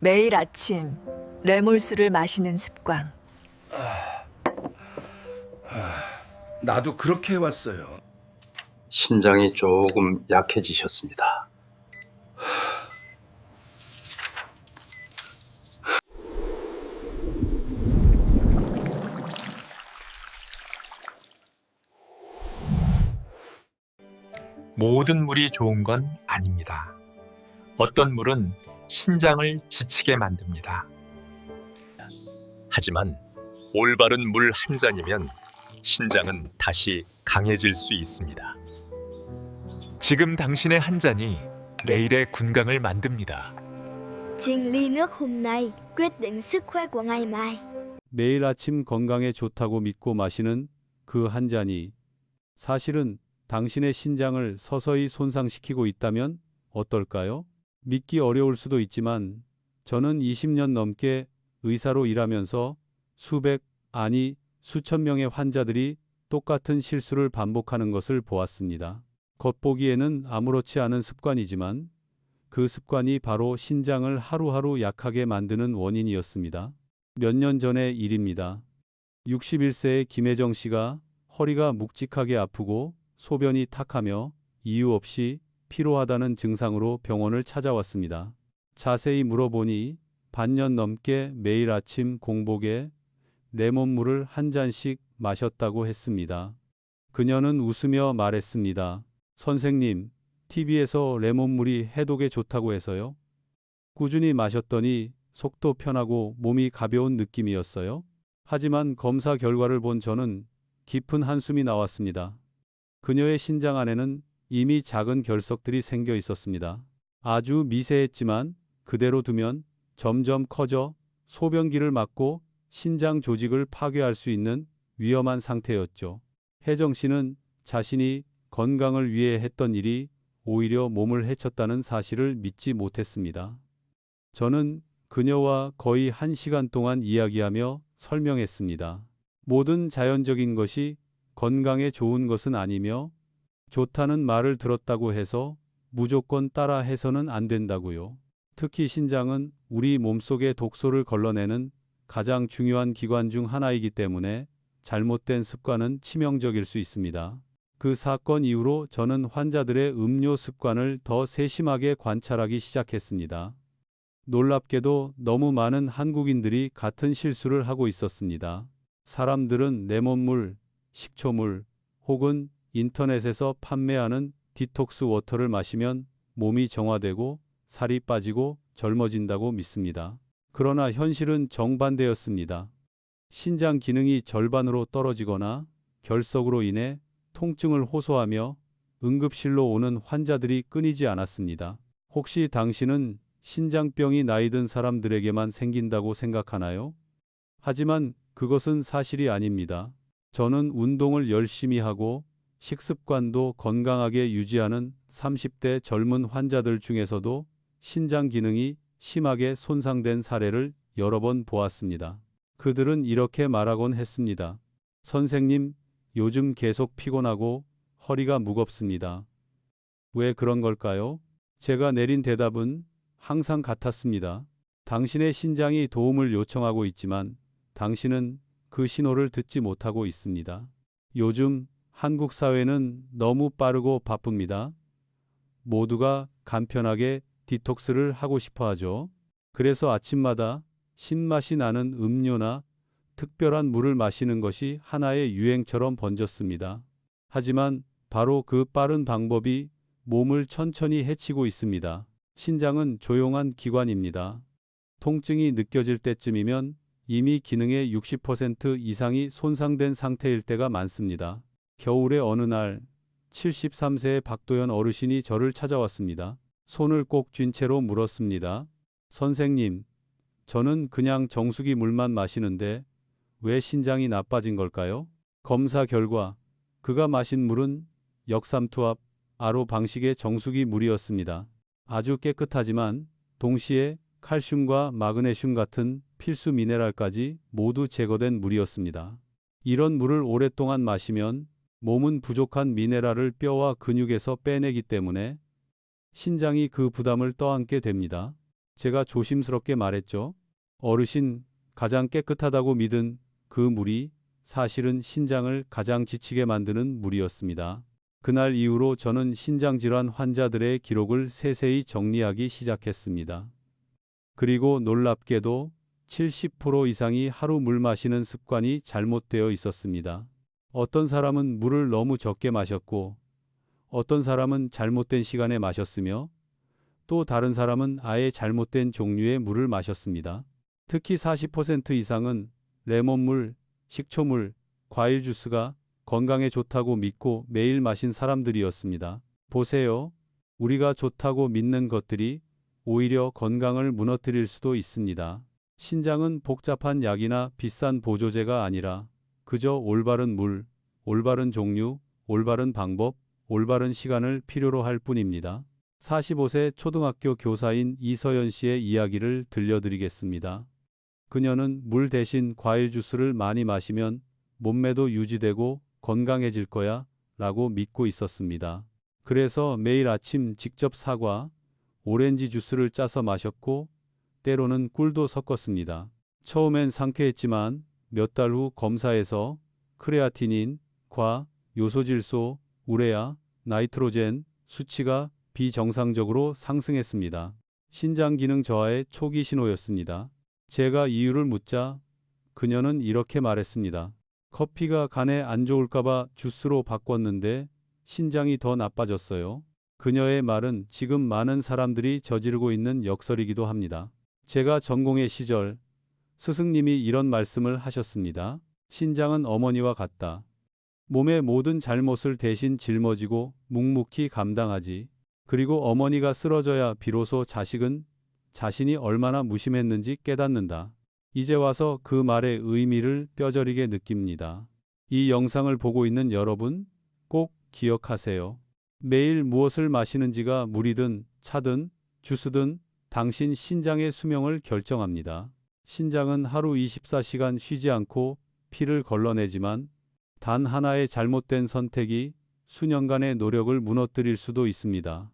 매일 아침 레몰수를 마시는 습관. 나도 그렇게 해왔어요. 신장이 조금 약해지셨습니다. 모든 물이 좋은 건 아닙니다. 어떤 물은 신장을 지치게 만듭니다. 하지만 올바른 물 한 잔이면 신장은 다시 강해질 수 있습니다. 지금 당신의 한 잔이 내일의 건강을 만듭니다. Chinh ly nước hôm nay quyết định sức khỏe của ngày mai. 매일 아침 건강에 좋다고 믿고 마시는 그 한 잔이 사실은 당신의 신장을 서서히 손상시키고 있다면 어떨까요? 믿기 어려울 수도 있지만 저는 20년 넘게 의사로 일하면서 수백, 아니 수천 명의 환자들이 똑같은 실수를 반복하는 것을 보았습니다. 겉보기에는 아무렇지 않은 습관이지만 그 습관이 바로 신장을 하루하루 약하게 만드는 원인이었습니다. 몇 년 전의 일입니다. 61세의 김혜정 씨가 허리가 묵직하게 아프고 소변이 탁하며 이유 없이 피로하다는 증상으로 병원을 찾아왔습니다. 자세히 물어보니 반년 넘게 매일 아침 공복에 레몬물을 한 잔씩 마셨다고 했습니다. 그녀는 웃으며 말했습니다. 선생님, TV에서 레몬물이 해독에 좋다고 해서요. 꾸준히 마셨더니 속도 편하고 몸이 가벼운 느낌이었어요. 하지만 검사 결과를 본 저는 깊은 한숨이 나왔습니다. 그녀의 신장 안에는 이미 작은 결석들이 생겨 있었습니다. 아주 미세했지만 그대로 두면 점점 커져 소변기를 막고 신장 조직을 파괴할 수 있는 위험한 상태였죠. 혜정 씨는 자신이 건강을 위해 했던 일이 오히려 몸을 해쳤다는 사실을 믿지 못했습니다. 저는 그녀와 거의 1시간 동안 이야기하며 설명했습니다. 모든 자연적인 것이 건강에 좋은 것은 아니며 좋다는 말을 들었다고 해서 무조건 따라 해서는 안 된다고요. 특히 신장은 우리 몸속의 독소를 걸러내는 가장 중요한 기관 중 하나이기 때문에 잘못된 습관은 치명적일 수 있습니다. 그 사건 이후로 저는 환자들의 음료 습관을 더 세심하게 관찰하기 시작했습니다. 놀랍게도 너무 많은 한국인들이 같은 실수를 하고 있었습니다. 사람들은 레몬물, 식초물 혹은 인터넷에서 판매하는 디톡스 워터를 마시면 몸이 정화되고 살이 빠지고 젊어진다고 믿습니다. 그러나 현실은 정반대였습니다. 신장 기능이 절반으로 떨어지거나 결석으로 인해 통증을 호소하며 응급실로 오는 환자들이 끊이지 않았습니다. 혹시 당신은 신장병이 나이 든 사람들에게만 생긴다고 생각하나요? 하지만 그것은 사실이 아닙니다. 저는 운동을 열심히 하고 식습관도 건강하게 유지하는 30대 젊은 환자들 중에서도 신장 기능이 심하게 손상된 사례를 여러 번 보았습니다. 그들은 이렇게 말하곤 했습니다. 선생님, 요즘 계속 피곤하고 허리가 무겁습니다. 왜 그런 걸까요? 제가 내린 대답은 항상 같았습니다. 당신의 신장이 도움을 요청하고 있지만 당신은 그 신호를 듣지 못하고 있습니다. 요즘 한국 사회는 너무 빠르고 바쁩니다. 모두가 간편하게 디톡스를 하고 싶어 하죠. 그래서 아침마다 신맛이 나는 음료나 특별한 물을 마시는 것이 하나의 유행처럼 번졌습니다. 하지만 바로 그 빠른 방법이 몸을 천천히 해치고 있습니다. 신장은 조용한 기관입니다. 통증이 느껴질 때쯤이면 이미 기능의 60% 이상이 손상된 상태일 때가 많습니다. 겨울의 어느 날 73세의 박도연 어르신이 저를 찾아왔습니다. 손을 꼭 쥔 채로 물었습니다. 선생님, 저는 그냥 정수기 물만 마시는데 왜 신장이 나빠진 걸까요? 검사 결과 그가 마신 물은 역삼투압, RO 방식의 정수기 물이었습니다. 아주 깨끗하지만 동시에 칼슘과 마그네슘 같은 필수 미네랄까지 모두 제거된 물이었습니다. 이런 물을 오랫동안 마시면 몸은 부족한 미네랄을 뼈와 근육에서 빼내기 때문에 신장이 그 부담을 떠안게 됩니다. 제가 조심스럽게 말했죠. 어르신, 가장 깨끗하다고 믿은 그 물이 사실은 신장을 가장 지치게 만드는 물이었습니다. 그날 이후로 저는 신장질환 환자들의 기록을 세세히 정리하기 시작했습니다. 그리고 놀랍게도 70% 이상이 하루 물 마시는 습관이 잘못되어 있었습니다. 어떤 사람은 물을 너무 적게 마셨고, 어떤 사람은 잘못된 시간에 마셨으며, 또 다른 사람은 아예 잘못된 종류의 물을 마셨습니다. 특히 40% 이상은 레몬물, 식초물, 과일 주스가 건강에 좋다고 믿고 매일 마신 사람들이었습니다. 보세요. 우리가 좋다고 믿는 것들이 오히려 건강을 무너뜨릴 수도 있습니다. 신장은 복잡한 약이나 비싼 보조제가 아니라 그저 올바른 물, 올바른 종류, 올바른 방법, 올바른 시간을 필요로 할 뿐입니다. 45세 초등학교 교사인 이서연 씨의 이야기를 들려드리겠습니다. 그녀는 물 대신 과일 주스를 많이 마시면 몸매도 유지되고 건강해질 거야 라고 믿고 있었습니다. 그래서 매일 아침 직접 사과, 오렌지 주스를 짜서 마셨고 때로는 꿀도 섞었습니다. 처음엔 상쾌했지만 몇 달 후 검사에서 크레아티닌, 과, 요소질소, 우레아, 나이트로젠 수치가 비정상적으로 상승했습니다. 신장 기능 저하의 초기 신호였습니다. 제가 이유를 묻자 그녀는 이렇게 말했습니다. 커피가 간에 안 좋을까봐 주스로 바꿨는데 신장이 더 나빠졌어요. 그녀의 말은 지금 많은 사람들이 저지르고 있는 역설이기도 합니다. 제가 전공의 시절 스승님이 이런 말씀을 하셨습니다. 신장은 어머니와 같다. 몸의 모든 잘못을 대신 짊어지고 묵묵히 감당하지. 그리고 어머니가 쓰러져야 비로소 자식은 자신이 얼마나 무심했는지 깨닫는다. 이제 와서 그 말의 의미를 뼈저리게 느낍니다. 이 영상을 보고 있는 여러분, 꼭 기억하세요. 매일 무엇을 마시는지가 물이든 차든 주스든 당신 신장의 수명을 결정합니다. 신장은 하루 24시간 쉬지 않고 피를 걸러내지만 단 하나의 잘못된 선택이 수년간의 노력을 무너뜨릴 수도 있습니다.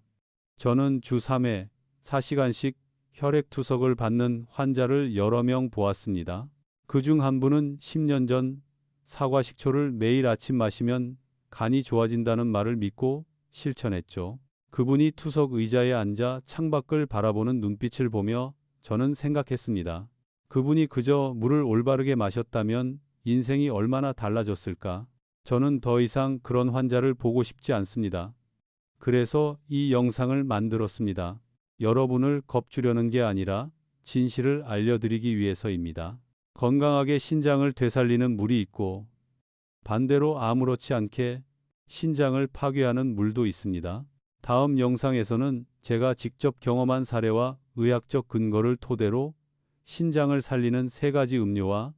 저는 주 3회 4시간씩 혈액투석을 받는 환자를 여러 명 보았습니다. 그중 한 분은 10년 전 사과식초를 매일 아침 마시면 간이 좋아진다는 말을 믿고 실천했죠. 그분이 투석 의자에 앉아 창밖을 바라보는 눈빛을 보며 저는 생각했습니다. 그분이 그저 물을 올바르게 마셨다면 인생이 얼마나 달라졌을까? 저는 더 이상 그런 환자를 보고 싶지 않습니다. 그래서 이 영상을 만들었습니다. 여러분을 겁주려는 게 아니라 진실을 알려드리기 위해서입니다. 건강하게 신장을 되살리는 물이 있고 반대로 아무렇지 않게 신장을 파괴하는 물도 있습니다. 다음 영상에서는 제가 직접 경험한 사례와 의학적 근거를 토대로 신장을 살리는 3가지 음료와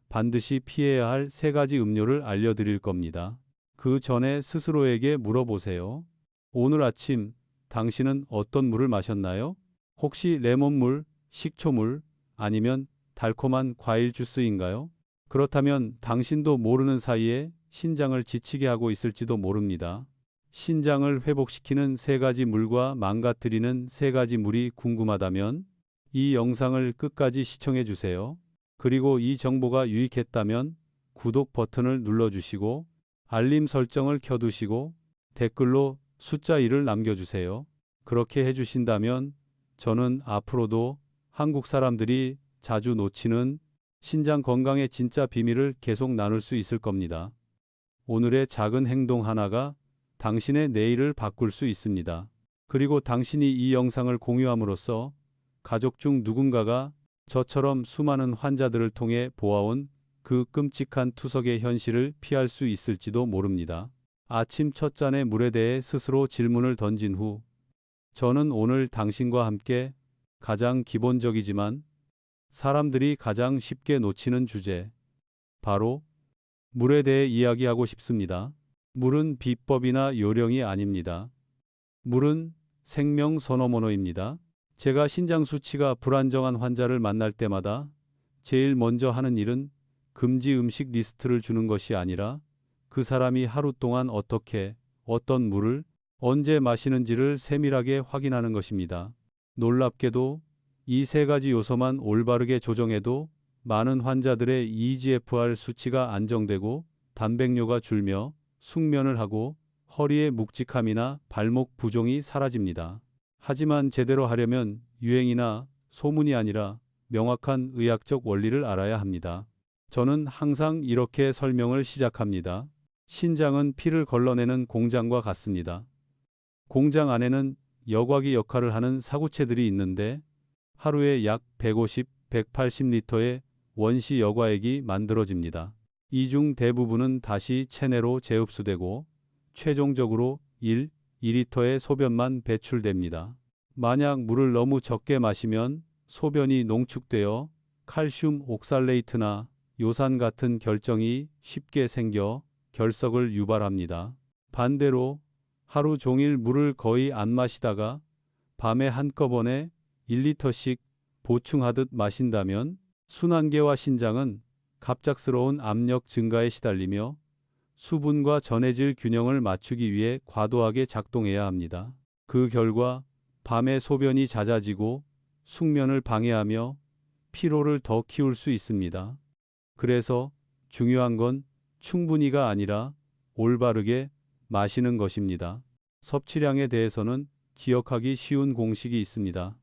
반드시 피해야 할 3가지 음료를 알려드릴 겁니다. 그 전에 스스로에게 물어보세요. 오늘 아침 당신은 어떤 물을 마셨나요? 혹시 레몬물, 식초물, 아니면 달콤한 과일 주스인가요? 그렇다면 당신도 모르는 사이에 신장을 지치게 하고 있을지도 모릅니다. 신장을 회복시키는 3가지 물과 망가뜨리는 3가지 물이 궁금하다면 이 영상을 끝까지 시청해 주세요. 그리고 이 정보가 유익했다면 구독 버튼을 눌러주시고 알림 설정을 켜두시고 댓글로 숫자 1을 남겨주세요. 그렇게 해주신다면 저는 앞으로도 한국 사람들이 자주 놓치는 신장 건강의 진짜 비밀을 계속 나눌 수 있을 겁니다. 오늘의 작은 행동 하나가 당신의 내일을 바꿀 수 있습니다. 그리고 당신이 이 영상을 공유함으로써 가족 중 누군가가 저처럼 수많은 환자들을 통해 보아온 그 끔찍한 투석의 현실을 피할 수 있을지도 모릅니다. 아침 첫 잔의 물에 대해 스스로 질문을 던진 후 저는 오늘 당신과 함께 가장 기본적이지만 사람들이 가장 쉽게 놓치는 주제, 바로 물에 대해 이야기하고 싶습니다. 물은 비법이나 요령이 아닙니다. 물은 생명 선호번호입니다. 제가 신장 수치가 불안정한 환자를 만날 때마다 제일 먼저 하는 일은 금지 음식 리스트를 주는 것이 아니라 그 사람이 하루 동안 어떻게, 어떤 물을, 언제 마시는지를 세밀하게 확인하는 것입니다. 놀랍게도 이 세 가지 요소만 올바르게 조정해도 많은 환자들의 EGFR 수치가 안정되고 단백뇨가 줄며 숙면을 하고 허리의 묵직함이나 발목 부종이 사라집니다. 하지만 제대로 하려면 유행이나 소문이 아니라 명확한 의학적 원리를 알아야 합니다. 저는 항상 이렇게 설명을 시작합니다. 신장은 피를 걸러내는 공장과 같습니다. 공장 안에는 여과기 역할을 하는 사구체들이 있는데 하루에 약 150, 180리터의 원시 여과액이 만들어집니다. 이 중 대부분은 다시 체내로 재흡수되고 최종적으로 2리터의 소변만 배출됩니다. 만약 물을 너무 적게 마시면 소변이 농축되어 칼슘 옥살레이트나 요산 같은 결정이 쉽게 생겨 결석을 유발합니다. 반대로 하루 종일 물을 거의 안 마시다가 밤에 한꺼번에 1리터씩 보충하듯 마신다면 순환계와 신장은 갑작스러운 압력 증가에 시달리며 수분과 전해질 균형을 맞추기 위해 과도하게 작동해야 합니다. 그 결과 밤에 소변이 잦아지고 숙면을 방해하며 피로를 더 키울 수 있습니다. 그래서 중요한 건 충분히가 아니라 올바르게 마시는 것입니다. 섭취량에 대해서는 기억하기 쉬운 공식이 있습니다.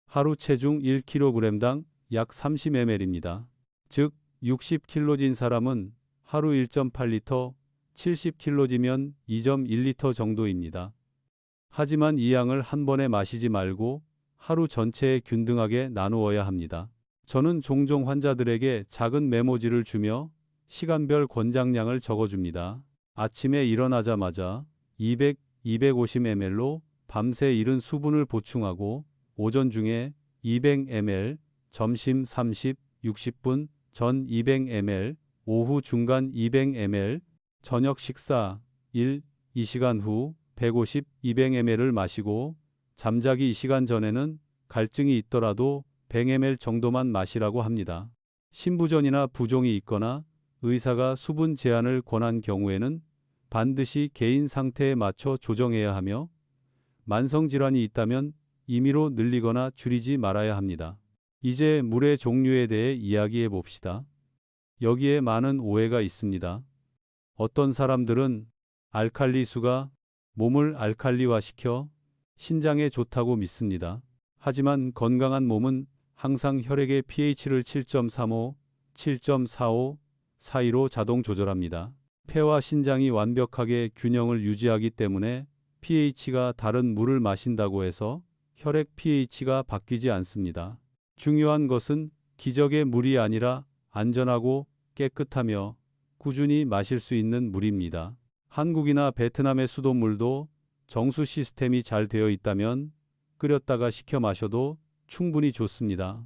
하루 체중 1kg당 약 30ml입니다. 즉 60kg인 사람은 하루 1.8리터, 70kg면 2.1리터 정도입니다. 하지만 이 양을 한 번에 마시지 말고 하루 전체에 균등하게 나누어야 합니다. 저는 종종 환자들에게 작은 메모지를 주며 시간별 권장량을 적어줍니다. 아침에 일어나자마자 200, 250ml로 밤새 이른 수분을 보충하고 오전 중에 200ml, 점심 30, 60분 전 200ml, 오후 중간 200ml, 저녁 식사 2시간 후 150, 200ml를 마시고 잠자기 2시간 전에는 갈증이 있더라도 100ml 정도만 마시라고 합니다. 신부전이나 부종이 있거나 의사가 수분 제한을 권한 경우에는 반드시 개인 상태에 맞춰 조정해야 하며 만성질환이 있다면 임의로 늘리거나 줄이지 말아야 합니다. 이제 물의 종류에 대해 이야기해 봅시다. 여기에 많은 오해가 있습니다. 어떤 사람들은 알칼리수가 몸을 알칼리화시켜 신장에 좋다고 믿습니다. 하지만 건강한 몸은 항상 혈액의 pH를 7.35, 7.45 사이로 자동 조절합니다. 폐와 신장이 완벽하게 균형을 유지하기 때문에 pH가 다른 물을 마신다고 해서 혈액 pH가 바뀌지 않습니다. 중요한 것은 기적의 물이 아니라 안전하고 깨끗하며 꾸준히 마실 수 있는 물입니다. 한국이나 베트남의 수돗물도 정수 시스템이 잘 되어 있다면 끓였다가 식혀 마셔도 충분히 좋습니다.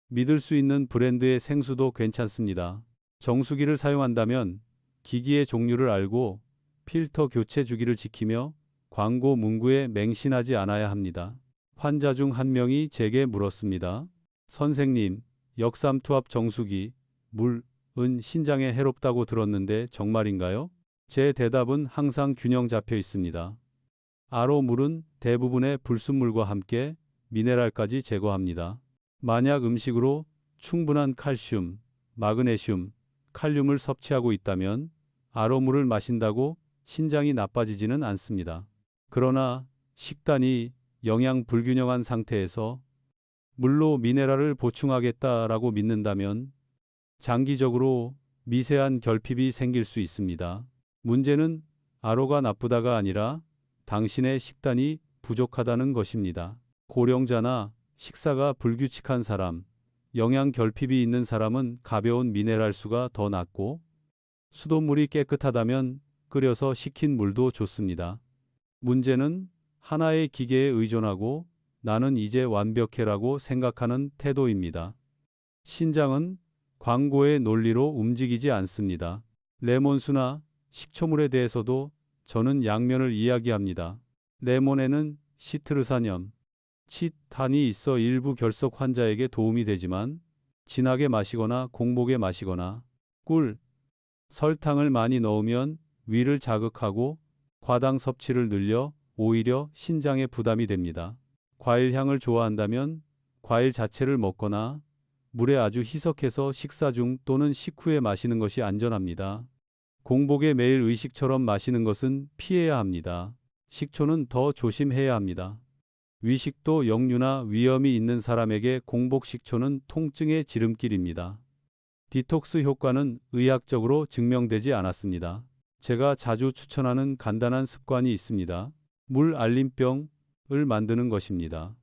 믿을 수 있는 브랜드의 생수도 괜찮습니다. 정수기를 사용한다면 기기의 종류를 알고 필터 교체 주기를 지키며 광고 문구에 맹신하지 않아야 합니다. 환자 중 한 명이 제게 물었습니다. 선생님, 역삼투압 정수기, 물은 신장에 해롭다고 들었는데 정말인가요? 제 대답은 항상 균형 잡혀 있습니다. RO 물은 대부분의 불순물과 함께 미네랄까지 제거합니다. 만약 음식으로 충분한 칼슘, 마그네슘, 칼륨을 섭취하고 있다면 RO 물을 마신다고 신장이 나빠지지는 않습니다. 그러나 식단이 영양 불균형한 상태에서 물로 미네랄을 보충하겠다라고 믿는다면 장기적으로 미세한 결핍이 생길 수 있습니다. 문제는 RO가 나쁘다가 아니라 당신의 식단이 부족하다는 것입니다. 고령자나 식사가 불규칙한 사람, 영양 결핍이 있는 사람은 가벼운 미네랄수가 더 낫고 수돗물이 깨끗하다면 끓여서 식힌 물도 좋습니다. 문제는 하나의 기계에 의존하고 나는 이제 완벽해라고 생각하는 태도입니다. 신장은 광고의 논리로 움직이지 않습니다. 레몬수나 식초물에 대해서도 저는 양면을 이야기합니다. 레몬에는 시트르산염, 치탄이 있어 일부 결석 환자에게 도움이 되지만 진하게 마시거나 공복에 마시거나 꿀, 설탕을 많이 넣으면 위를 자극하고 과당 섭취를 늘려 오히려 신장에 부담이 됩니다. 과일 향을 좋아한다면 과일 자체를 먹거나 물에 아주 희석해서 식사 중 또는 식후에 마시는 것이 안전합니다. 공복에 매일 의식처럼 마시는 것은 피해야 합니다. 식초는 더 조심해야 합니다. 위식도 역류나 위염이 있는 사람에게 공복 식초는 통증의 지름길입니다. 디톡스 효과는 의학적으로 증명되지 않았습니다. 제가 자주 추천하는 간단한 습관이 있습니다. 물 알림병을 만드는 것입니다.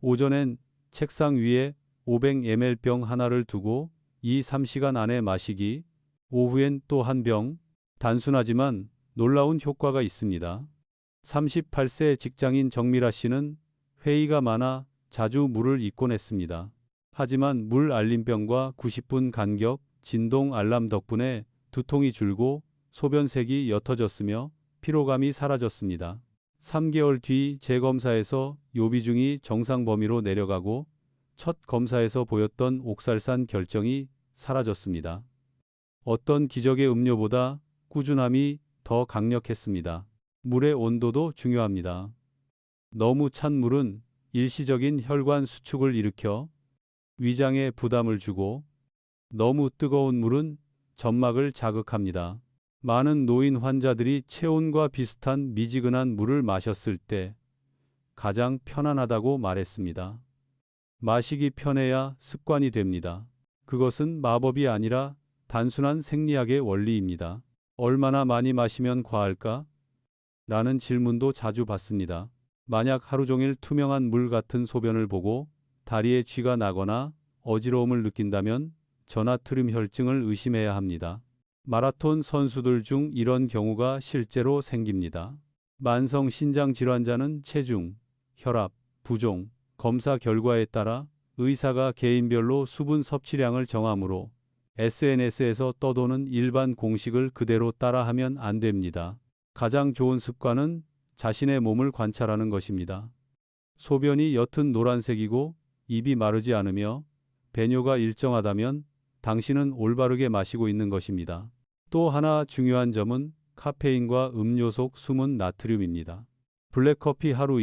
오전엔 책상 위에 500ml 병 하나를 두고 2-3시간 안에 마시기, 오후엔 또 한 병. 단순하지만 놀라운 효과가 있습니다. 38세 직장인 정미라 씨는 회의가 많아 자주 물을 잊곤 했습니다. 하지만 물 알림병과 90분 간격 진동 알람 덕분에 두통이 줄고 소변색이 옅어졌으며 피로감이 사라졌습니다. 3개월 뒤 재검사에서 요비중이 정상 범위로 내려가고 첫 검사에서 보였던 옥살산 결정이 사라졌습니다. 어떤 기적의 음료보다 꾸준함이 더 강력했습니다. 물의 온도도 중요합니다. 너무 찬 물은 일시적인 혈관 수축을 일으켜 위장에 부담을 주고 너무 뜨거운 물은 점막을 자극합니다. 많은 노인 환자들이 체온과 비슷한 미지근한 물을 마셨을 때 가장 편안하다고 말했습니다. 마시기 편해야 습관이 됩니다. 그것은 마법이 아니라 단순한 생리학의 원리입니다. 얼마나 많이 마시면 과할까? 라는 질문도 자주 받습니다. 만약 하루 종일 투명한 물 같은 소변을 보고 다리에 쥐가 나거나 어지러움을 느낀다면 저나트륨 혈증을 의심해야 합니다. 마라톤 선수들 중 이런 경우가 실제로 생깁니다. 만성 신장 질환자는 체중, 혈압, 부종, 검사 결과에 따라 의사가 개인별로 수분 섭취량을 정하므로 SNS에서 떠도는 일반 공식을 그대로 따라하면 안 됩니다. 가장 좋은 습관은 자신의 몸을 관찰하는 것입니다. 소변이 옅은 노란색이고 입이 마르지 않으며 배뇨가 일정하다면 당신은 올바르게 마시고 있는 것입니다. 또 하나 중요한 점은 카페인과 음료 속 숨은 나트륨입니다. 블랙커피 하루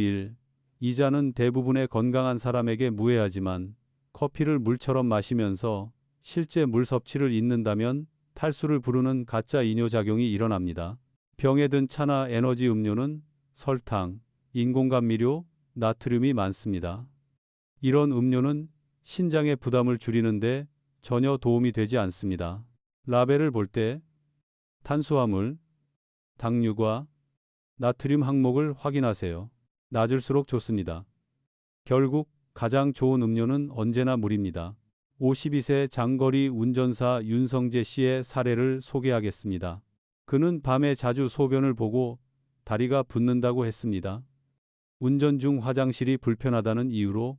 2잔은 대부분의 건강한 사람에게 무해하지만 커피를 물처럼 마시면서 실제 물 섭취를 잊는다면 탈수를 부르는 가짜 이뇨작용이 일어납니다. 병에 든 차나 에너지 음료는 설탕, 인공감미료, 나트륨이 많습니다. 이런 음료는 신장의 부담을 줄이는데 전혀 도움이 되지 않습니다. 라벨을 볼 때 탄수화물, 당류과 나트륨 항목을 확인하세요. 낮을수록 좋습니다. 결국 가장 좋은 음료는 언제나 물입니다. 52세 장거리 운전사 윤성재 씨의 사례를 소개하겠습니다. 그는 밤에 자주 소변을 보고 다리가 붓는다고 했습니다. 운전 중 화장실이 불편하다는 이유로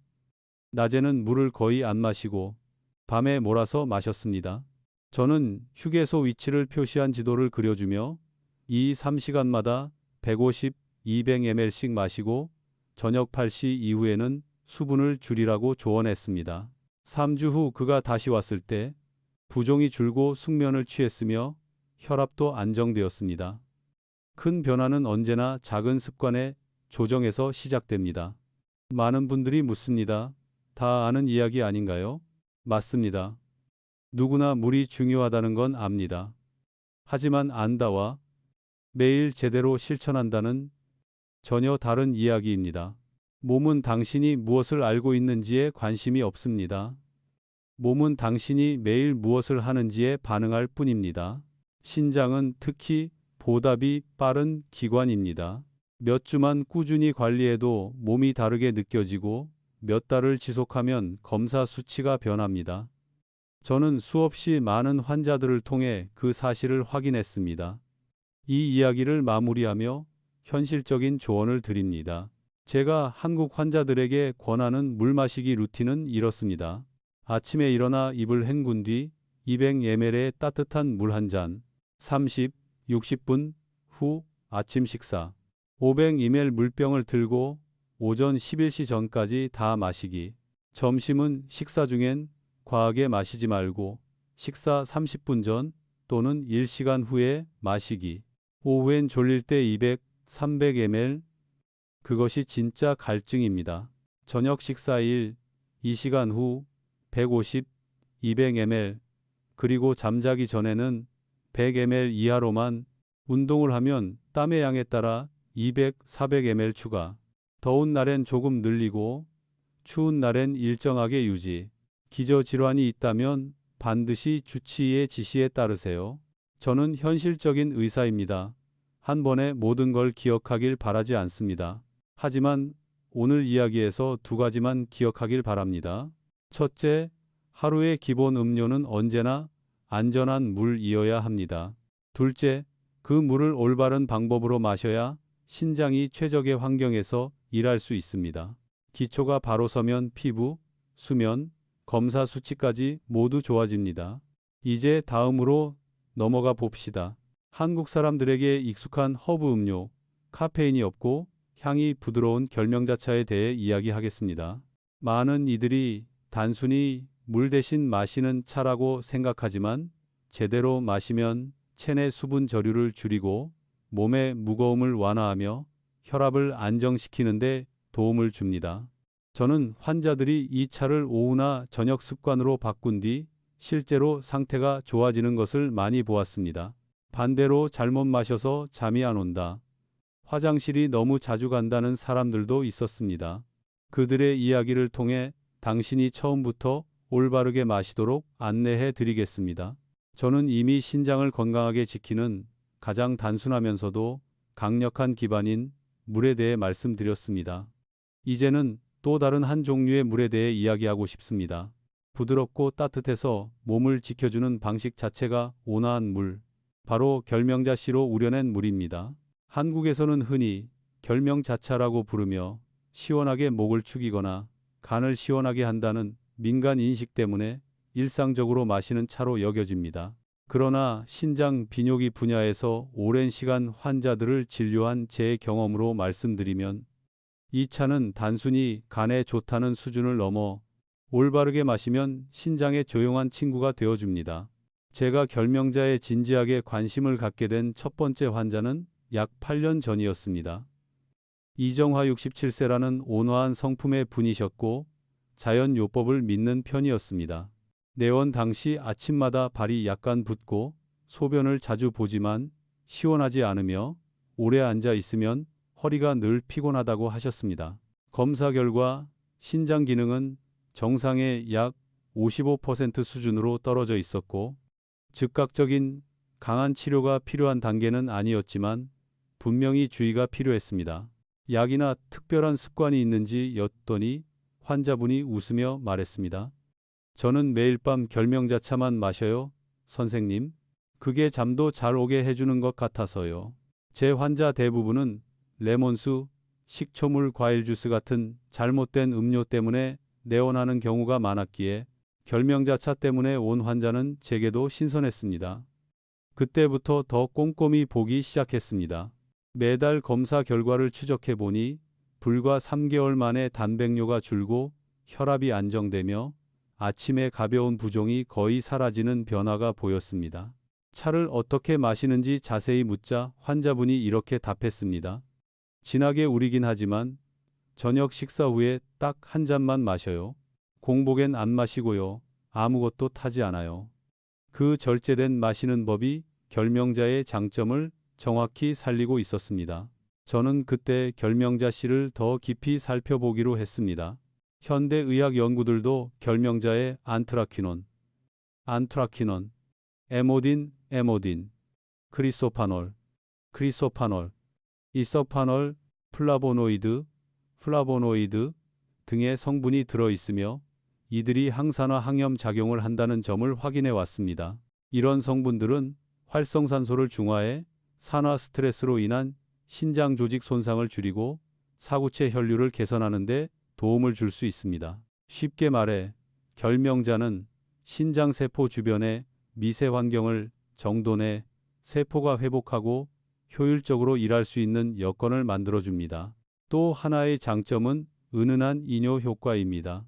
낮에는 물을 거의 안 마시고 밤에 몰아서 마셨습니다. 저는 휴게소 위치를 표시한 지도를 그려주며 2-3시간마다 150, 200ml씩 마시고 저녁 8시 이후에는 수분을 줄이라고 조언했습니다. 3주 후 그가 다시 왔을 때 부종이 줄고 숙면을 취했으며 혈압도 안정되었습니다. 큰 변화는 언제나 작은 습관의 조정에서 시작됩니다. 많은 분들이 묻습니다. 다 아는 이야기 아닌가요? 맞습니다. 누구나 물이 중요하다는 건 압니다. 하지만 안다와 매일 제대로 실천한다는 전혀 다른 이야기입니다. 몸은 당신이 무엇을 알고 있는지에 관심이 없습니다. 몸은 당신이 매일 무엇을 하는지에 반응할 뿐입니다. 신장은 특히 보답이 빠른 기관입니다. 몇 주만 꾸준히 관리해도 몸이 다르게 느껴지고 몇 달을 지속하면 검사 수치가 변합니다. 저는 수없이 많은 환자들을 통해 그 사실을 확인했습니다. 이 이야기를 마무리하며 현실적인 조언을 드립니다. 제가 한국 환자들에게 권하는 물 마시기 루틴은 이렇습니다. 아침에 일어나 입을 헹군 뒤 200ml의 따뜻한 물 한 잔, 30, 60분 후 아침 식사, 500ml 물병을 들고 오전 11시 전까지 다 마시기. 점심은 식사 중엔 과하게 마시지 말고 식사 30분 전 또는 1시간 후에 마시기. 오후엔 졸릴 때 200, 300ml. 그것이 진짜 갈증입니다. 저녁 식사 1, 2시간 후 150, 200ml, 그리고 잠자기 전에는 100ml 이하로만 운동을 하면 땀의 양에 따라 200, 400ml 추가. 더운 날엔 조금 늘리고 추운 날엔 일정하게 유지. 기저질환이 있다면 반드시 주치의의 지시에 따르세요. 저는 현실적인 의사입니다. 한 번에 모든 걸 기억하길 바라지 않습니다. 하지만 오늘 이야기에서 두 가지만 기억하길 바랍니다. 첫째, 하루의 기본 음료는 언제나 안전한 물이어야 합니다. 둘째, 그 물을 올바른 방법으로 마셔야 신장이 최적의 환경에서 일할 수 있습니다. 기초가 바로 서면 피부, 수면, 검사 수치까지 모두 좋아집니다. 이제 다음으로 넘어가 봅시다. 한국 사람들에게 익숙한 허브 음료, 카페인이 없고 향이 부드러운 결명자차에 대해 이야기하겠습니다. 많은 이들이 단순히 물 대신 마시는 차라고 생각하지만 제대로 마시면 체내 수분 저류를 줄이고 몸의 무거움을 완화하며 혈압을 안정시키는 데 도움을 줍니다. 저는 환자들이 이 차를 오후나 저녁 습관으로 바꾼 뒤 실제로 상태가 좋아지는 것을 많이 보았습니다. 반대로 잘못 마셔서 잠이 안 온다, 화장실이 너무 자주 간다는 사람들도 있었습니다. 그들의 이야기를 통해 당신이 처음부터 올바르게 마시도록 안내해 드리겠습니다. 저는 이미 신장을 건강하게 지키는 가장 단순하면서도 강력한 기반인 물에 대해 말씀드렸습니다. 이제는 또 다른 한 종류의 물에 대해 이야기하고 싶습니다. 부드럽고 따뜻해서 몸을 지켜주는 방식 자체가 온화한 물, 바로 결명자씨로 우려낸 물입니다. 한국에서는 흔히 결명자차라고 부르며 시원하게 목을 축이거나 간을 시원하게 한다는 민간 인식 때문에 일상적으로 마시는 차로 여겨집니다. 그러나 신장 비뇨기 분야에서 오랜 시간 환자들을 진료한 제 경험으로 말씀드리면 이 차는 단순히 간에 좋다는 수준을 넘어 올바르게 마시면 신장의 조용한 친구가 되어줍니다. 제가 결명자에 진지하게 관심을 갖게 된 첫 번째 환자는 약 8년 전이었습니다. 이정화 67세라는 온화한 성품의 분이셨고 자연요법을 믿는 편이었습니다. 내원 당시 아침마다 발이 약간 붓고 소변을 자주 보지만 시원하지 않으며 오래 앉아 있으면 허리가 늘 피곤하다고 하셨습니다. 검사 결과 신장 기능은 정상의 약 55% 수준으로 떨어져 있었고 즉각적인 강한 치료가 필요한 단계는 아니었지만 분명히 주의가 필요했습니다. 약이나 특별한 습관이 있는지 였더니 환자분이 웃으며 말했습니다. 저는 매일 밤 결명자차만 마셔요, 선생님. 그게 잠도 잘 오게 해주는 것 같아서요. 제 환자 대부분은 레몬수, 식초물 과일 주스 같은 잘못된 음료 때문에 내원하는 경우가 많았기에 결명자차 때문에 온 환자는 제게도 신선했습니다. 그때부터 더 꼼꼼히 보기 시작했습니다. 매달 검사 결과를 추적해 보니 불과 3개월 만에 단백뇨가 줄고 혈압이 안정되며 아침에 가벼운 부종이 거의 사라지는 변화가 보였습니다. 차를 어떻게 마시는지 자세히 묻자 환자분이 이렇게 답했습니다. 진하게 우리긴 하지만 저녁 식사 후에 딱 한 잔만 마셔요. 공복엔 안 마시고요. 아무것도 타지 않아요. 그 절제된 마시는 법이 결명자의 장점을 정확히 살리고 있었습니다. 저는 그때 결명자 씨를 더 깊이 살펴보기로 했습니다. 현대의학 연구들도 결명자의 안트라키논, 에모딘, 크리소파놀, 이서파놀, 플라보노이드 등의 성분이 들어있으며 이들이 항산화 항염 작용을 한다는 점을 확인해 왔습니다. 이런 성분들은 활성산소를 중화해 산화 스트레스로 인한 신장 조직 손상을 줄이고 사구체 혈류를 개선하는 데 도움을 줄 수 있습니다. 쉽게 말해 결명자는 신장세포 주변의 미세 환경을 정돈해 세포가 회복하고 효율적으로 일할 수 있는 여건을 만들어줍니다. 또 하나의 장점은 은은한 이뇨 효과입니다.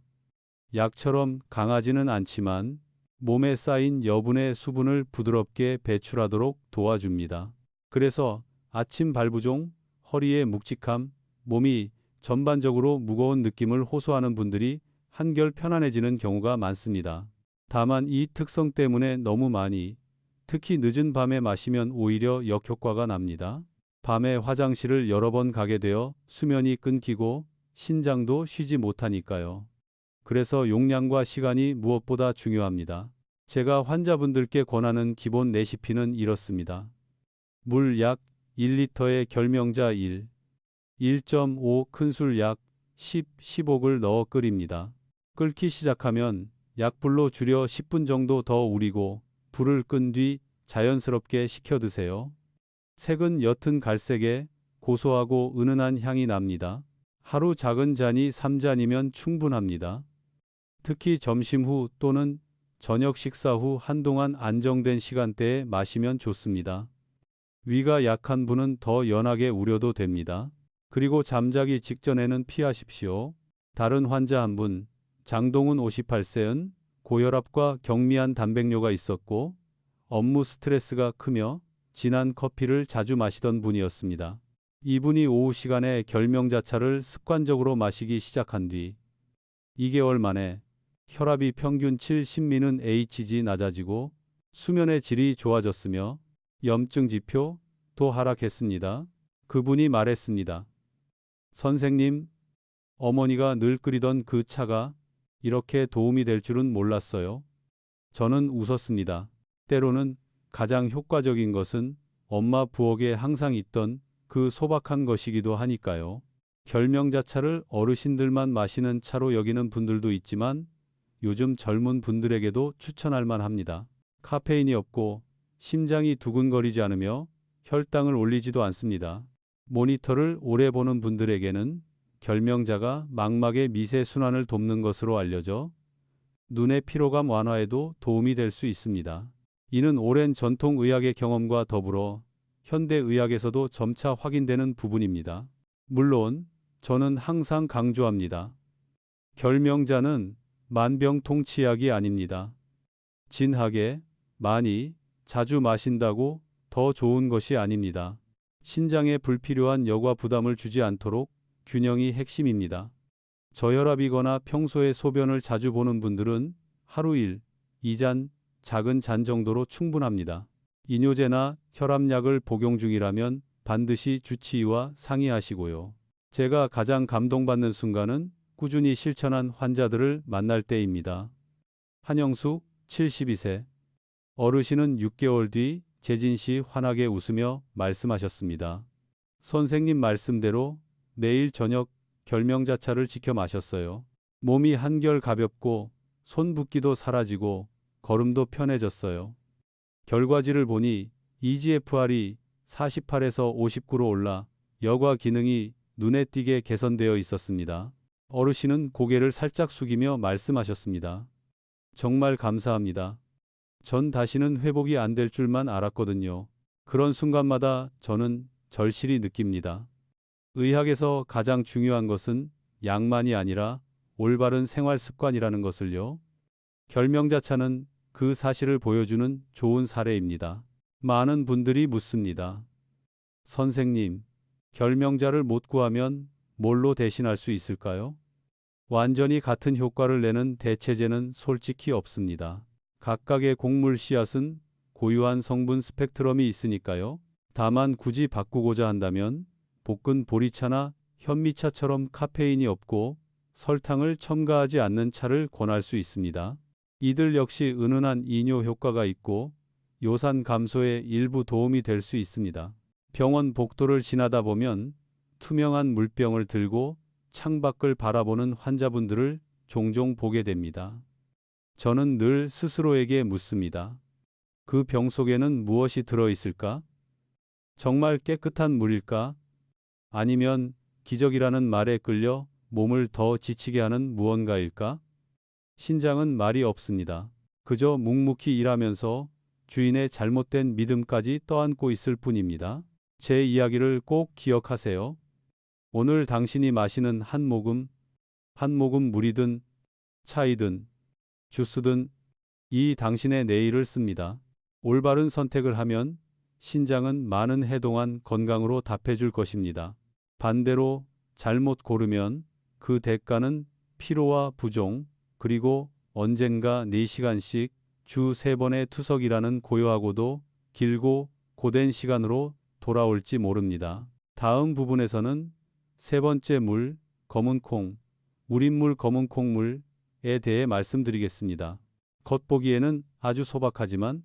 약처럼 강하지는 않지만 몸에 쌓인 여분의 수분을 부드럽게 배출하도록 도와줍니다. 그래서 아침 발부종, 허리의 묵직함, 몸이 전반적으로 무거운 느낌을 호소하는 분들이 한결 편안해지는 경우가 많습니다. 다만 이 특성 때문에 너무 많이, 특히 늦은 밤에 마시면 오히려 역효과가 납니다. 밤에 화장실을 여러 번 가게 되어 수면이 끊기고 신장도 쉬지 못하니까요. 그래서 용량과 시간이 무엇보다 중요합니다. 제가 환자분들께 권하는 기본 레시피는 이렇습니다. 물 약 1리터에 결명자 1.5 큰술 약 15글 넣어 끓입니다. 끓기 시작하면 약불로 줄여 10분 정도 더 우리고 불을 끈 뒤 자연스럽게 식혀 드세요. 색은 옅은 갈색에 고소하고 은은한 향이 납니다. 하루 작은 잔이 3잔이면 충분합니다. 특히 점심 후 또는 저녁 식사 후 한동안 안정된 시간대에 마시면 좋습니다. 위가 약한 분은 더 연하게 우려도 됩니다. 그리고 잠자기 직전에는 피하십시오. 다른 환자 한 분, 장동훈 58세은 고혈압과 경미한 단백뇨가 있었고 업무 스트레스가 크며 진한 커피를 자주 마시던 분이었습니다. 이분이 오후 시간에 결명자차를 습관적으로 마시기 시작한 뒤 2개월 만에 혈압이 평균 70미는 HG 낮아지고 수면의 질이 좋아졌으며 염증 지표도 하락했습니다. 그분이 말했습니다. 선생님, 어머니가 늘 끓이던 그 차가 이렇게 도움이 될 줄은 몰랐어요. 저는 웃었습니다. 때로는 가장 효과적인 것은 엄마 부엌에 항상 있던 그 소박한 것이기도 하니까요. 결명자차를 어르신들만 마시는 차로 여기는 분들도 있지만 요즘 젊은 분들에게도 추천할 만합니다. 카페인이 없고 심장이 두근거리지 않으며 혈당을 올리지도 않습니다. 모니터를 오래 보는 분들에게는 결명자가 망막의 미세 순환을 돕는 것으로 알려져 눈의 피로감 완화에도 도움이 될 수 있습니다. 이는 오랜 전통 의학의 경험과 더불어 현대 의학에서도 점차 확인되는 부분입니다. 물론 저는 항상 강조합니다. 결명자는 만병통치약이 아닙니다. 진하게, 많이, 자주 마신다고 더 좋은 것이 아닙니다. 신장에 불필요한 여과 부담을 주지 않도록 균형이 핵심입니다. 저혈압이거나 평소에 소변을 자주 보는 분들은 하루 1, 2잔, 작은 잔 정도로 충분합니다. 이뇨제나 혈압약을 복용 중이라면 반드시 주치의와 상의하시고요. 제가 가장 감동받는 순간은 꾸준히 실천한 환자들을 만날 때입니다. 한영숙, 72세. 어르신은 6개월 뒤 재진 씨 환하게 웃으며 말씀하셨습니다. 선생님 말씀대로 내일 저녁 결명자차를 지켜 마셨어요. 몸이 한결 가볍고 손 붓기도 사라지고 걸음도 편해졌어요. 결과지를 보니 EGFR이 48에서 59로 올라 여과 기능이 눈에 띄게 개선되어 있었습니다. 어르신은 고개를 살짝 숙이며 말씀하셨습니다. 정말 감사합니다. 전 다시는 회복이 안 될 줄만 알았거든요. 그런 순간마다 저는 절실히 느낍니다. 의학에서 가장 중요한 것은 약만이 아니라 올바른 생활 습관이라는 것을요. 결명자차는 그 사실을 보여주는 좋은 사례입니다. 많은 분들이 묻습니다. 선생님, 결명자를 못 구하면 뭘로 대신할 수 있을까요? 완전히 같은 효과를 내는 대체제는 솔직히 없습니다. 각각의 곡물 씨앗은 고유한 성분 스펙트럼이 있으니까요. 다만 굳이 바꾸고자 한다면 볶은 보리차나 현미차처럼 카페인이 없고 설탕을 첨가하지 않는 차를 권할 수 있습니다. 이들 역시 은은한 이뇨 효과가 있고 요산 감소에 일부 도움이 될 수 있습니다. 병원 복도를 지나다 보면 투명한 물병을 들고 창밖을 바라보는 환자분들을 종종 보게 됩니다. 저는 늘 스스로에게 묻습니다. 그 병 속에는 무엇이 들어있을까? 정말 깨끗한 물일까? 아니면 기적이라는 말에 끌려 몸을 더 지치게 하는 무언가일까? 신장은 말이 없습니다. 그저 묵묵히 일하면서 주인의 잘못된 믿음까지 떠안고 있을 뿐입니다. 제 이야기를 꼭 기억하세요. 오늘 당신이 마시는 한 모금 물이든 차이든 주스든 이 당신의 내일을 씁니다. 올바른 선택을 하면 신장은 많은 해 동안 건강으로 답해줄 것입니다. 반대로 잘못 고르면 그 대가는 피로와 부종, 그리고 언젠가 4시간씩 주 3번의 투석이라는 고요하고도 길고 고된 시간으로 돌아올지 모릅니다. 다음 부분에서는 세 번째 물, 검은 콩, 우린물 검은 콩물에 대해 말씀드리겠습니다. 겉보기에는 아주 소박하지만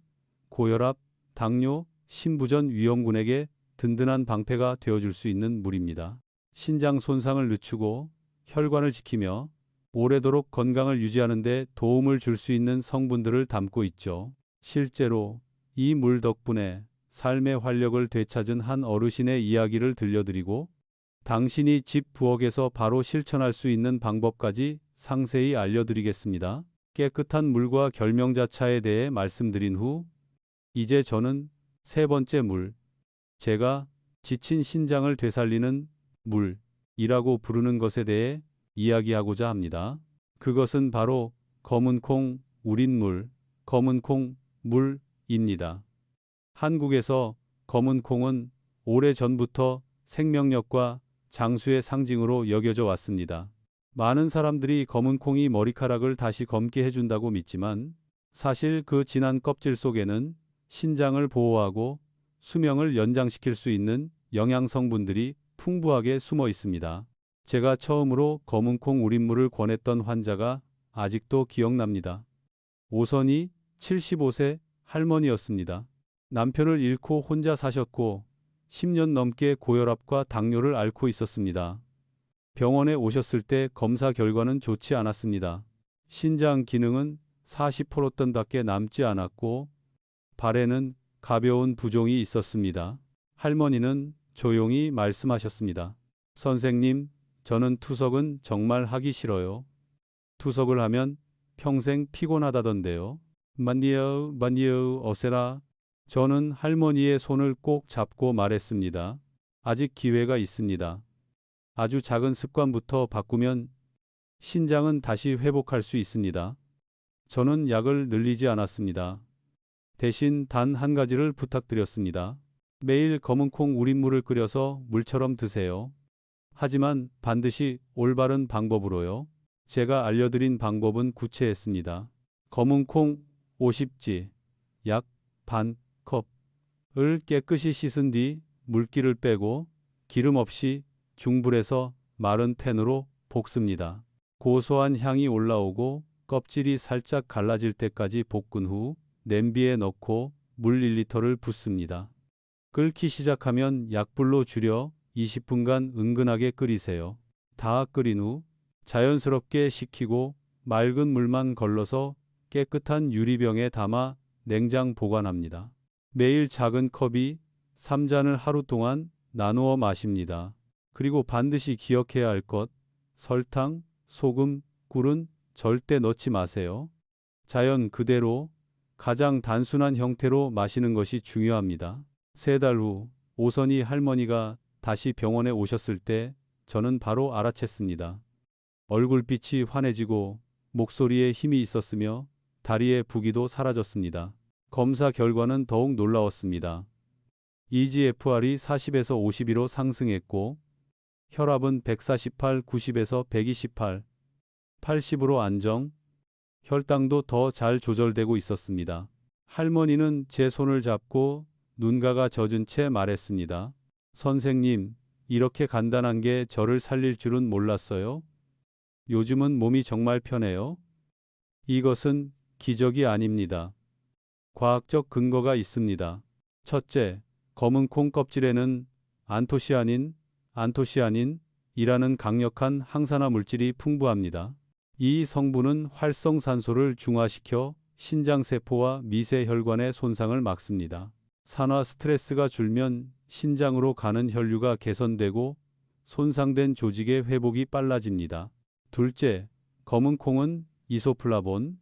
고혈압, 당뇨, 심부전 위험군에게 든든한 방패가 되어줄 수 있는 물입니다. 신장 손상을 늦추고 혈관을 지키며 오래도록 건강을 유지하는 데 도움을 줄 수 있는 성분들을 담고 있죠. 실제로 이 물 덕분에 삶의 활력을 되찾은 한 어르신의 이야기를 들려드리고 당신이 집 부엌에서 바로 실천할 수 있는 방법까지 상세히 알려드리겠습니다. 깨끗한 물과 결명자차에 대해 말씀드린 후 이제 저는 세 번째 물, 제가 지친 신장을 되살리는 물이라고 부르는 것에 대해 이야기하고자 합니다. 그것은 바로 검은 콩, 우린물, 검은 콩, 물입니다. 한국에서 검은 콩은 오래전부터 생명력과 장수의 상징으로 여겨져 왔습니다. 많은 사람들이 검은 콩이 머리카락을 다시 검게 해준다고 믿지만 사실 그 진한 껍질 속에는 신장을 보호하고 수명을 연장시킬 수 있는 영양 성분들이 풍부하게 숨어 있습니다. 제가 처음으로 검은콩 우린물을 권했던 환자가 아직도 기억납니다. 오선이 75세 할머니였습니다. 남편을 잃고 혼자 사셨고 10년 넘게 고혈압과 당뇨를 앓고 있었습니다. 병원에 오셨을 때 검사 결과는 좋지 않았습니다. 신장 기능은 40%톤밖에 남지 않았고 발에는 가벼운 부종이 있었습니다. 할머니는 조용히 말씀하셨습니다. 선생님, 저는 투석은 정말 하기 싫어요. 투석을 하면 평생 피곤하다던데요. 만니요, 어세라. 저는 할머니의 손을 꼭 잡고 말했습니다. 아직 기회가 있습니다. 아주 작은 습관부터 바꾸면 신장은 다시 회복할 수 있습니다. 저는 약을 늘리지 않았습니다. 대신 단 한 가지를 부탁드렸습니다. 매일 검은콩 우린물을 끓여서 물처럼 드세요. 하지만 반드시 올바른 방법으로요. 제가 알려드린 방법은 구체했습니다. 검은콩 50지, 약 반 컵을 깨끗이 씻은 뒤 물기를 빼고 기름 없이 중불에서 마른 팬으로 볶습니다. 고소한 향이 올라오고 껍질이 살짝 갈라질 때까지 볶은 후 냄비에 넣고 물 1리터를 붓습니다. 끓기 시작하면 약불로 줄여 20분간 은근하게 끓이세요. 다 끓인 후 자연스럽게 식히고 맑은 물만 걸러서 깨끗한 유리병에 담아 냉장 보관합니다. 매일 작은 컵이 3잔을 하루 동안 나누어 마십니다. 그리고 반드시 기억해야 할 것, 설탕, 소금, 꿀은 절대 넣지 마세요. 자연 그대로 가장 단순한 형태로 마시는 것이 중요합니다. 3달 후 오선희 할머니가 다시 병원에 오셨을 때 저는 바로 알아챘습니다. 얼굴빛이 환해지고 목소리에 힘이 있었으며 다리의 부기도 사라졌습니다. 검사 결과는 더욱 놀라웠습니다. EGFR이 40에서 52로 상승했고 혈압은 148, 90에서 128, 80으로 안정, 혈당도 더 잘 조절되고 있었습니다. 할머니는 제 손을 잡고 눈가가 젖은 채 말했습니다. 선생님, 이렇게 간단한 게 저를 살릴 줄은 몰랐어요. 요즘은 몸이 정말 편해요. 이것은 기적이 아닙니다. 과학적 근거가 있습니다. 첫째, 검은 콩 껍질에는 안토시아닌이라는 강력한 항산화 물질이 풍부합니다. 이 성분은 활성산소를 중화시켜 신장세포와 미세혈관의 손상을 막습니다. 산화 스트레스가 줄면 신장으로 가는 혈류가 개선되고 손상된 조직의 회복이 빨라집니다. 둘째, 검은 콩은 이소플라본,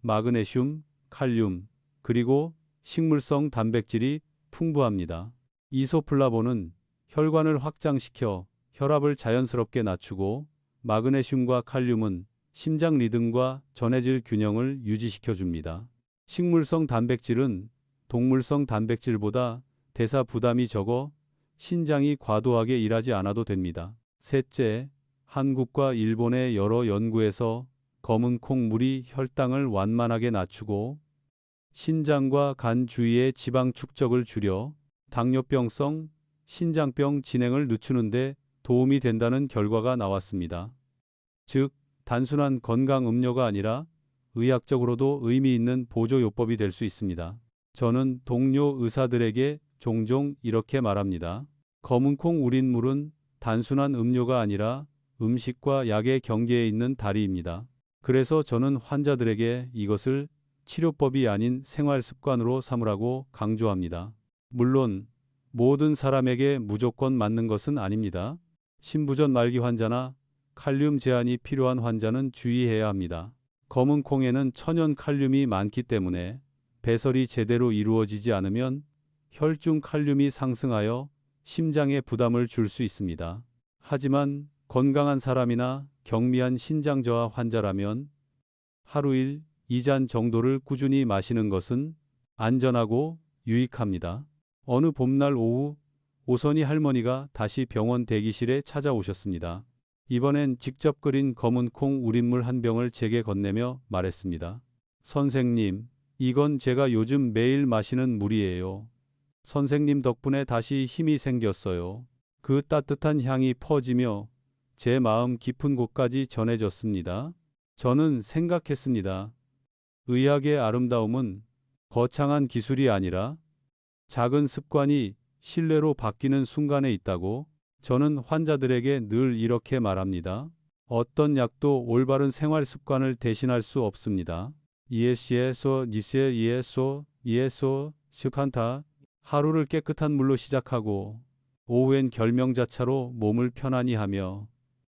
마그네슘, 칼륨, 그리고 식물성 단백질이 풍부합니다. 이소플라본은 혈관을 확장시켜 혈압을 자연스럽게 낮추고 마그네슘과 칼륨은 심장 리듬과 전해질 균형을 유지시켜 줍니다. 식물성 단백질은 동물성 단백질보다 대사 부담이 적어 신장이 과도하게 일하지 않아도 됩니다. 셋째, 한국과 일본의 여러 연구에서 검은 콩물이 혈당을 완만하게 낮추고 신장과 간 주위의 지방 축적을 줄여 당뇨병성 신장병 진행을 늦추는데 도움이 된다는 결과가 나왔습니다. 즉, 단순한 건강 음료가 아니라 의학적으로도 의미 있는 보조요법이 될 수 있습니다. 저는 동료 의사들에게 종종 이렇게 말합니다. 검은콩 우린 물은 단순한 음료가 아니라 음식과 약의 경계에 있는 다리입니다. 그래서 저는 환자들에게 이것을 치료법이 아닌 생활 습관으로 삼으라고 강조합니다. 물론 모든 사람에게 무조건 맞는 것은 아닙니다. 신부전 말기 환자나 칼륨 제한이 필요한 환자는 주의해야 합니다. 검은 콩에는 천연 칼륨이 많기 때문에 배설이 제대로 이루어지지 않으면 혈중 칼륨이 상승하여 심장에 부담을 줄 수 있습니다. 하지만 건강한 사람이나 경미한 신장 저하 환자라면 하루 1, 2잔 정도를 꾸준히 마시는 것은 안전하고 유익합니다. 어느 봄날 오후 오선희 할머니가 다시 병원 대기실에 찾아오셨습니다. 이번엔 직접 끓인 검은 콩 우린물 한 병을 제게 건네며 말했습니다. 선생님, 이건 제가 요즘 매일 마시는 물이에요. 선생님 덕분에 다시 힘이 생겼어요. 그 따뜻한 향이 퍼지며 제 마음 깊은 곳까지 전해졌습니다. 저는 생각했습니다. 의학의 아름다움은 거창한 기술이 아니라 작은 습관이 신뢰로 바뀌는 순간에 있다고. 저는 환자들에게 늘 이렇게 말합니다. 어떤 약도 올바른 생활 습관을 대신할 수 없습니다. 이에시에소 니세 이에소 습한타. 하루를 깨끗한 물로 시작하고 오후엔 결명자차로 몸을 편안히 하며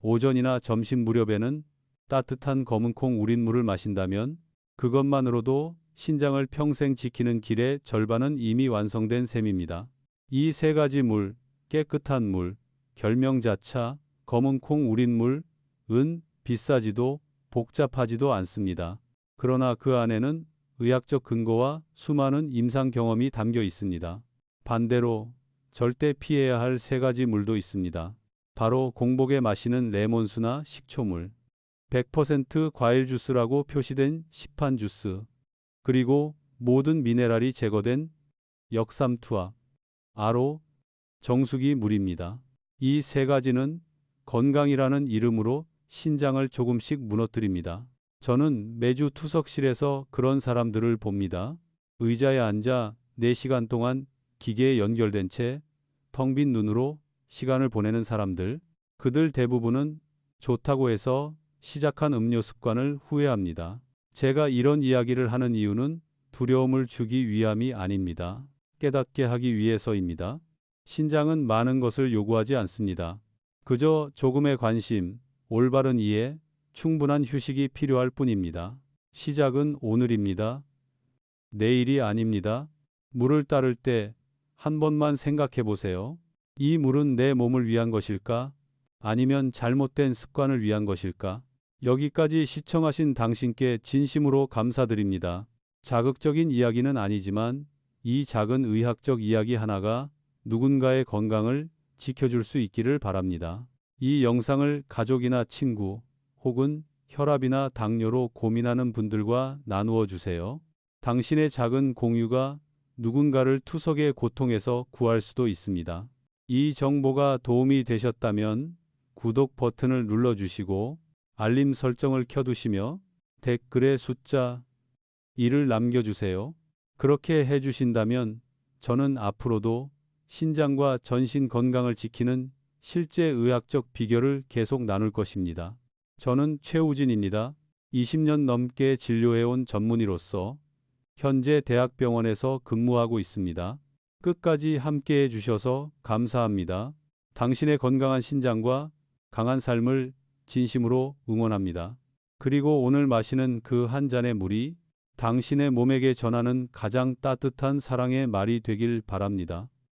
오전이나 점심 무렵에는 따뜻한 검은콩 우린 물을 마신다면 그것만으로도 신장을 평생 지키는 길의 절반은 이미 완성된 셈입니다. 이 세 가지 물, 깨끗한 물, 결명자차, 검은콩 우린 물은 비싸지도 복잡하지도 않습니다. 그러나 그 안에는 의학적 근거와 수많은 임상 경험이 담겨 있습니다. 반대로 절대 피해야 할 세 가지 물도 있습니다. 바로 공복에 마시는 레몬수나 식초물, 100% 과일 주스라고 표시된 시판 주스, 그리고 모든 미네랄이 제거된 역삼투압, RO, 정수기 물입니다. 이 세 가지는 건강이라는 이름으로 신장을 조금씩 무너뜨립니다. 저는 매주 투석실에서 그런 사람들을 봅니다. 의자에 앉아 4시간 동안 기계에 연결된 채 텅 빈 눈으로 시간을 보내는 사람들. 그들 대부분은 좋다고 해서 시작한 음료 습관을 후회합니다. 제가 이런 이야기를 하는 이유는 두려움을 주기 위함이 아닙니다. 깨닫게 하기 위해서입니다. 신장은 많은 것을 요구하지 않습니다. 그저 조금의 관심, 올바른 이해, 충분한 휴식이 필요할 뿐입니다. 시작은 오늘입니다. 내일이 아닙니다. 물을 따를 때 한 번만 생각해 보세요. 이 물은 내 몸을 위한 것일까? 아니면 잘못된 습관을 위한 것일까? 여기까지 시청하신 당신께 진심으로 감사드립니다. 자극적인 이야기는 아니지만 이 작은 의학적 이야기 하나가 누군가의 건강을 지켜줄 수 있기를 바랍니다. 이 영상을 가족이나 친구 혹은 혈압이나 당뇨로 고민하는 분들과 나누어 주세요. 당신의 작은 공유가 누군가를 투석의 고통에서 구할 수도 있습니다. 이 정보가 도움이 되셨다면 구독 버튼을 눌러주시고 알림 설정을 켜두시며 댓글에 숫자 1을 남겨주세요. 그렇게 해주신다면 저는 앞으로도 신장과 전신 건강을 지키는 실제 의학적 비결을 계속 나눌 것입니다. 저는 최우진입니다. 20년 넘게 진료해온 전문의로서 현재 대학병원에서 근무하고 있습니다. 끝까지 함께해 주셔서 감사합니다. 당신의 건강한 신장과 강한 삶을 진심으로 응원합니다. 그리고 오늘 마시는 그 한 잔의 물이 당신의 몸에게 전하는 가장 따뜻한 사랑의 말이 되길 바랍니다.